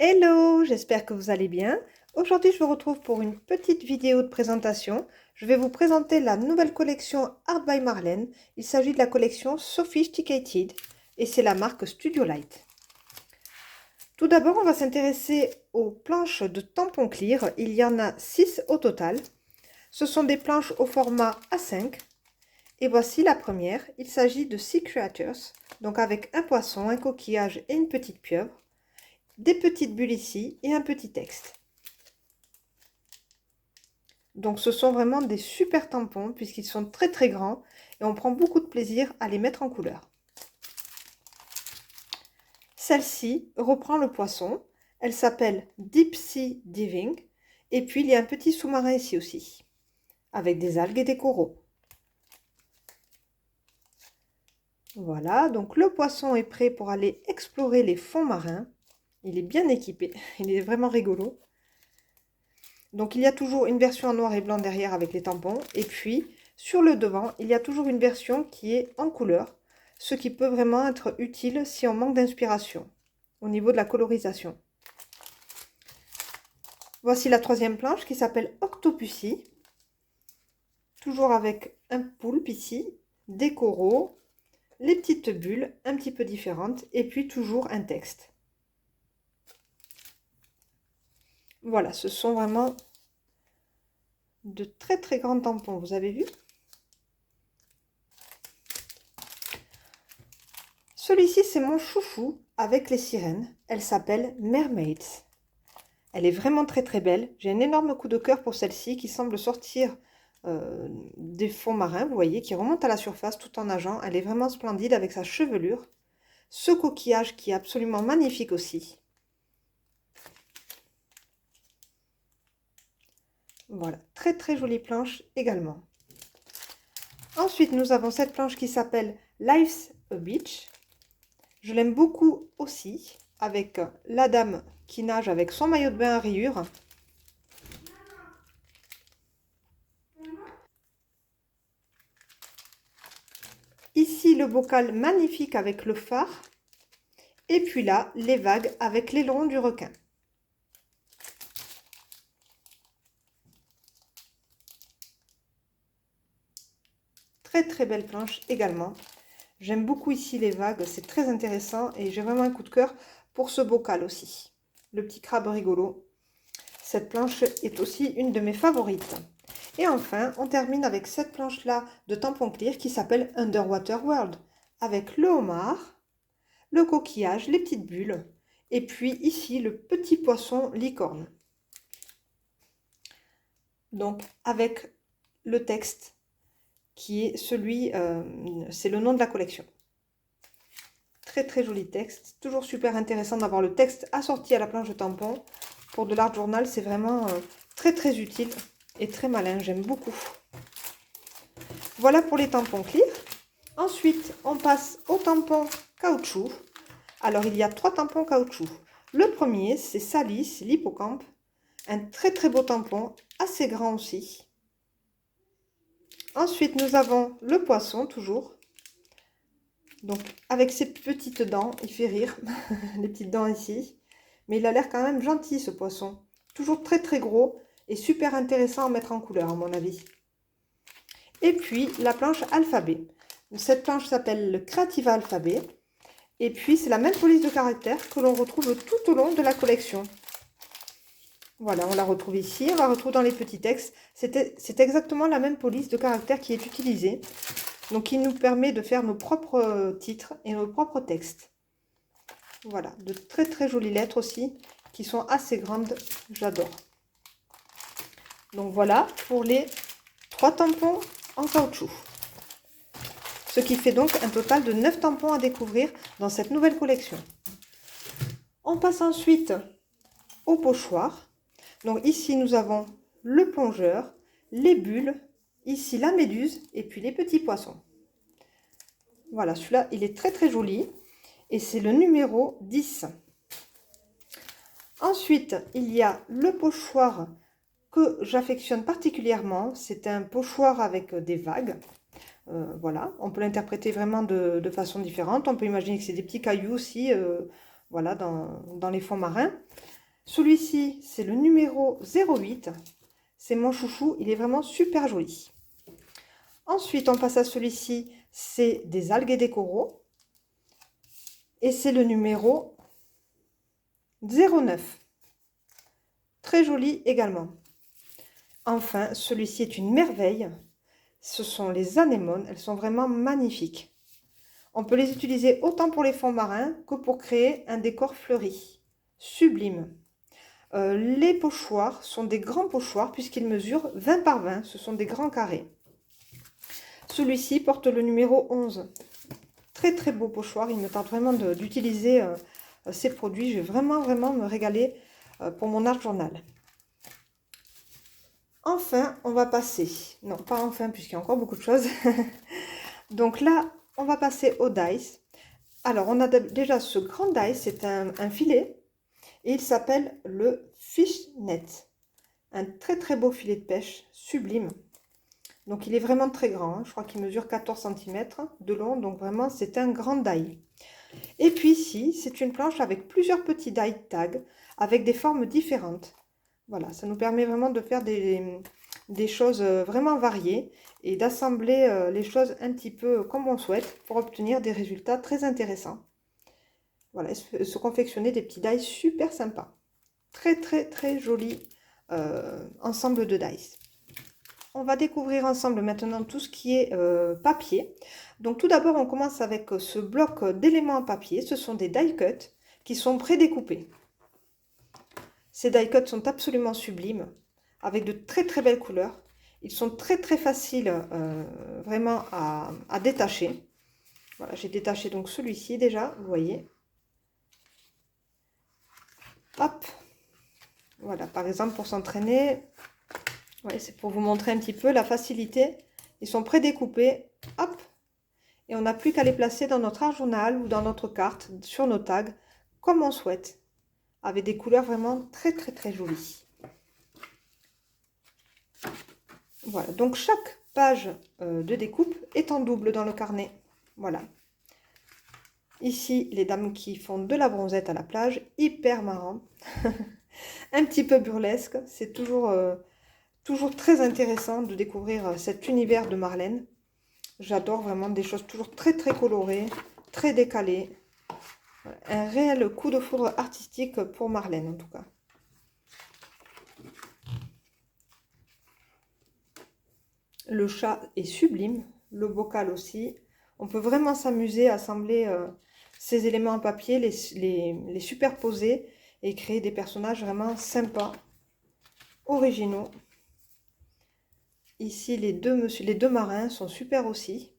Hello, j'espère que vous allez bien. Aujourd'hui, je vous retrouve pour une petite vidéo de présentation. Je vais vous présenter la nouvelle collection Art by Marlene. Il s'agit de la collection Sophisticated et c'est la marque Studio Light. Tout d'abord, on va s'intéresser aux planches de tampons clear. Il y en a 6 au total. Ce sont des planches au format A5. Et voici la première. Il s'agit de Sea Creatures, donc avec un poisson, un coquillage et une petite pieuvre. Des petites bulles ici et un petit texte. Donc ce sont vraiment des super tampons puisqu'ils sont très grands et on prend beaucoup de plaisir à les mettre en couleur. Celle-ci reprend le poisson, elle s'appelle Deep Sea Diving et puis il y a un petit sous-marin ici aussi avec des algues et des coraux. Voilà, donc le poisson est prêt pour aller explorer les fonds marins. Il est bien équipé, il est vraiment rigolo. Donc il y a toujours une version en noir et blanc derrière avec les tampons. Et puis sur le devant, il y a toujours une version qui est en couleur. Ce qui peut vraiment être utile si on manque d'inspiration au niveau de la colorisation. Voici la troisième planche qui s'appelle Octopussy. Toujours avec un poulpe ici, des coraux, les petites bulles un petit peu différentes et puis toujours un texte. Voilà, ce sont vraiment de très grands tampons, vous avez vu? Celui-ci, c'est mon chouchou avec les sirènes. Elle s'appelle Mermaids. Elle est vraiment très belle. J'ai un énorme coup de cœur pour celle-ci qui semble sortir des fonds marins, vous voyez, qui remonte à la surface tout en nageant. Elle est vraiment splendide avec sa chevelure. Ce coquillage qui est absolument magnifique aussi. Voilà, très jolie planche également. Ensuite, nous avons cette planche qui s'appelle Life's a Beach. Je l'aime beaucoup aussi, avec la dame qui nage avec son maillot de bain à rayures. Ici, le bocal magnifique avec le phare. Et puis là, les vagues avec l'aileron du requin. Très belle planche également. J'aime beaucoup ici les vagues, c'est très intéressant et j'ai vraiment un coup de cœur pour ce bocal aussi. Le petit crabe rigolo. Cette planche est aussi une de mes favorites. Et enfin, on termine avec cette planche-là de tampon clear qui s'appelle Underwater World. Avec le homard, le coquillage, les petites bulles. Et puis ici, le petit poisson licorne. Donc, avec le texte qui est celui, c'est le nom de la collection. Très joli texte. Toujours super intéressant d'avoir le texte assorti à la planche de tampon. Pour de l'art journal, c'est vraiment très utile et très malin. J'aime beaucoup. Voilà pour les tampons clear. Ensuite, on passe aux tampons caoutchouc. Alors, il y a 3 tampons caoutchouc. Le premier, c'est Salis, l'hippocampe. Un très beau tampon, assez grand aussi. Ensuite, nous avons le poisson, toujours. Donc, avec ses petites dents, il fait rire. Les petites dents ici. Mais il a l'air quand même gentil, ce poisson. Toujours très gros et super intéressant à mettre en couleur, à mon avis. Et puis, la planche alphabet. Cette planche s'appelle le Creativa Alphabet. Et puis, c'est la même police de caractère que l'on retrouve tout au long de la collection. Voilà, on la retrouve ici, on la retrouve dans les petits textes. C'est exactement la même police de caractère qui est utilisée. Donc, il nous permet de faire nos propres titres et nos propres textes. Voilà, de très jolies lettres aussi, qui sont assez grandes. J'adore. Donc, voilà pour les 3 tampons en caoutchouc. Ce qui fait donc un total de 9 tampons à découvrir dans cette nouvelle collection. On passe ensuite au pochoir. Donc ici, nous avons le plongeur, les bulles, ici la méduse et puis les petits poissons. Voilà, celui-là, il est très joli et c'est le numéro 10. Ensuite, il y a le pochoir que j'affectionne particulièrement. C'est un pochoir avec des vagues. Voilà, on peut l'interpréter vraiment de façon différente. On peut imaginer que c'est des petits cailloux aussi, voilà, dans les fonds marins. Celui-ci, c'est le numéro 08. C'est mon chouchou, il est vraiment super joli. Ensuite, on passe à celui-ci, c'est des algues et des coraux. Et c'est le numéro 09. Très joli également. Enfin, celui-ci est une merveille. Ce sont les anémones, elles sont vraiment magnifiques. On peut les utiliser autant pour les fonds marins que pour créer un décor fleuri. Sublime. Les pochoirs sont des grands pochoirs puisqu'ils mesurent 20 par 20. Ce sont des grands carrés. Celui-ci porte le numéro 11. Très très beau pochoir. Il me tente vraiment d'utiliser ces produits. Je vais vraiment me régaler pour mon art journal. Enfin, on va passer. Non, pas enfin puisqu'il y a encore beaucoup de choses. Donc là, on va passer au dice. Alors, on a déjà ce grand dice. C'est un filet. Et il s'appelle le Fishnet. Un très très beau filet de pêche, sublime. Donc il est vraiment très grand, hein. Je crois qu'il mesure 14 cm de long, donc vraiment c'est un grand die. Et puis ici, c'est une planche avec plusieurs petits die tags, avec des formes différentes. Voilà, ça nous permet vraiment de faire des choses vraiment variées et d'assembler les choses un petit peu comme on souhaite pour obtenir des résultats très intéressants. Voilà, se confectionner des petits dies super sympas. Très très joli ensemble de dice. On va découvrir ensemble maintenant tout ce qui est papier. Donc tout d'abord, on commence avec ce bloc d'éléments en papier. Ce sont des die cuts qui sont prédécoupés. Ces die cuts sont absolument sublimes, avec de très très belles couleurs. Ils sont très très faciles vraiment à détacher. Voilà, j'ai détaché donc celui-ci déjà, vous voyez. Hop, voilà, par exemple pour s'entraîner, ouais, c'est pour vous montrer un petit peu la facilité. Ils sont prédécoupés, hop, et on n'a plus qu'à les placer dans notre art journal ou dans notre carte, sur nos tags, comme on souhaite, avec des couleurs vraiment très très jolies. Voilà, donc chaque page de découpe est en double dans le carnet. Voilà. Ici, les dames qui font de la bronzette à la plage, hyper marrant. Un petit peu burlesque, c'est toujours très intéressant de découvrir cet univers de Marlène. J'adore vraiment des choses toujours très colorées, très décalées. Un réel coup de foudre artistique pour Marlène en tout cas. Le chat est sublime, le bocal aussi. On peut vraiment s'amuser à assembler ces éléments en papier, les superposer et créer des personnages vraiment sympas, originaux. Ici, les deux marins sont super aussi.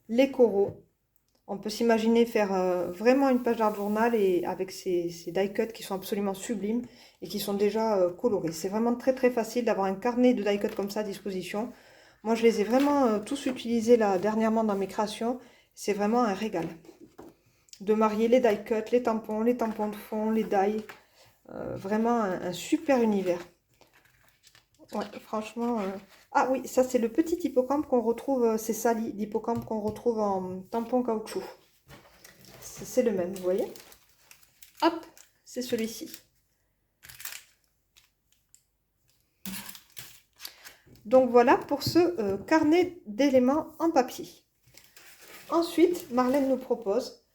Les coraux. On peut s'imaginer faire vraiment une page d'art journal et avec ces die cuts qui sont absolument sublimes et qui sont déjà colorés. C'est vraiment très facile d'avoir un carnet de die cuts comme ça à disposition. Moi, je les ai vraiment tous utilisés là dernièrement dans mes créations. C'est vraiment un régal. De marier les die cuts, les tampons de fond, les die. Vraiment un super univers. Ouais, franchement... Ah oui, ça c'est le petit hippocampe qu'on retrouve, c'est sali d'hippocampe qu'on retrouve en tampon caoutchouc. C'est le même, vous voyez. Hop, c'est celui-ci. Donc voilà pour ce carnet d'éléments en papier. Ensuite, Marlène nous propose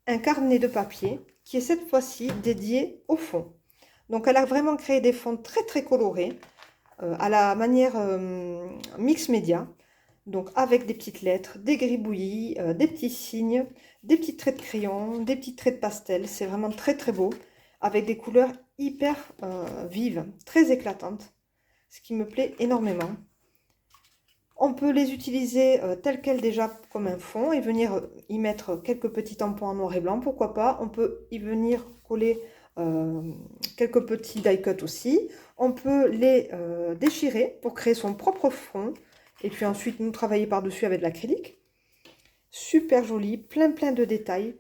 un carnet de papier qui est cette fois-ci dédié au fond. Donc elle a vraiment créé des fonds très colorés à la manière mix média. Donc avec des petites lettres, des gribouillis, des petits signes, des petits traits de crayon, des petits traits de pastel. C'est vraiment très beau, avec des couleurs hyper vives, très éclatantes, ce qui me plaît énormément. On peut les utiliser telles quelles déjà comme un fond et venir y mettre quelques petits tampons en noir et blanc, pourquoi pas. On peut y venir coller quelques petits die cuts aussi. On peut les déchirer pour créer son propre fond. Et puis ensuite, nous travailler par-dessus avec de l'acrylique. Super joli, plein de détails.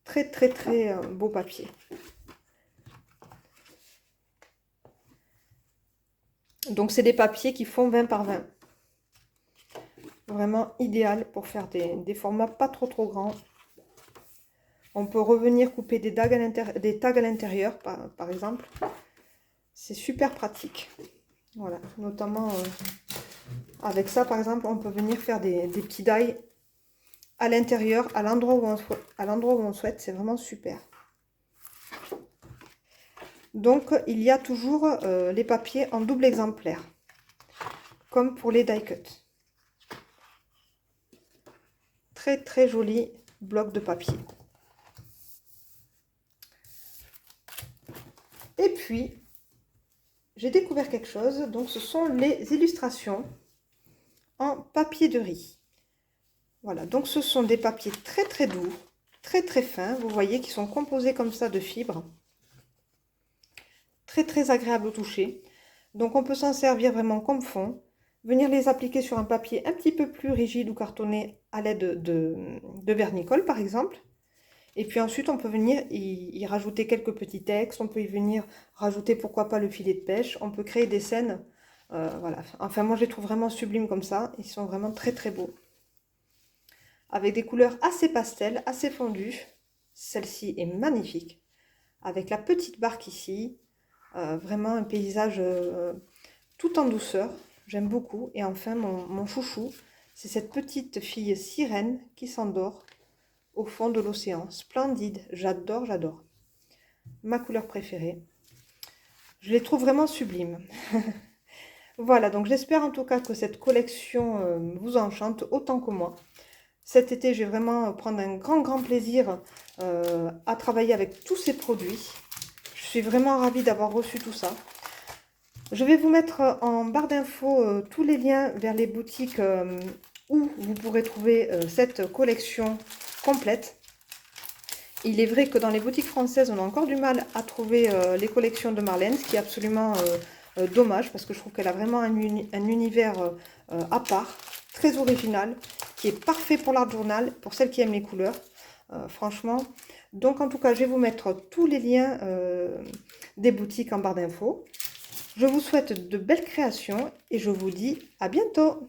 Très beau papier. Donc, c'est des papiers qui font 20 par 20. Vraiment idéal pour faire des formats pas trop grands. On peut revenir couper des tags à l'intérieur, par exemple. C'est super pratique. Voilà, notamment avec ça, par exemple, on peut venir faire des petits die à l'intérieur, à l'endroit où on souhaite. C'est vraiment super. Donc, il y a toujours les papiers en double exemplaire, comme pour les die cut. Très, très joli bloc de papier. Et puis, j'ai découvert quelque chose. Donc, ce sont les illustrations en papier de riz. Voilà, donc ce sont des papiers très, très doux, très, très fins. Vous voyez qu'ils sont composés comme ça de fibres. Très, très agréable au toucher. Donc, on peut s'en servir vraiment comme fond. Venir les appliquer sur un papier un petit peu plus rigide ou cartonné à l'aide de vernicole, par exemple. Et puis ensuite, on peut venir y rajouter quelques petits textes. On peut y venir rajouter, pourquoi pas, le filet de pêche. On peut créer des scènes. Voilà. Enfin, moi, je les trouve vraiment sublimes comme ça. Ils sont vraiment très, très beaux. Avec des couleurs assez pastel, assez fondues. Celle-ci est magnifique. Avec la petite barque ici. Vraiment un paysage tout en douceur. J'aime beaucoup. Et enfin, mon chouchou, c'est cette petite fille sirène qui s'endort au fond de l'océan. Splendide. J'adore, j'adore. Ma couleur préférée. Je les trouve vraiment sublimes. Voilà, donc j'espère en tout cas que cette collection vous enchante autant que moi. Cet été, je vais vraiment prendre un grand plaisir à travailler avec tous ces produits. Je suis vraiment ravie d'avoir reçu tout ça. Je vais vous mettre en barre d'infos tous les liens vers les boutiques où vous pourrez trouver cette collection complète. Il est vrai que dans les boutiques françaises, on a encore du mal à trouver les collections de Marlène, ce qui est absolument dommage parce que je trouve qu'elle a vraiment un univers à part, très original, qui est parfait pour l'art journal, pour celles qui aiment les couleurs, franchement. Donc en tout cas, je vais vous mettre tous les liens des boutiques en barre d'infos. Je vous souhaite de belles créations et je vous dis à bientôt.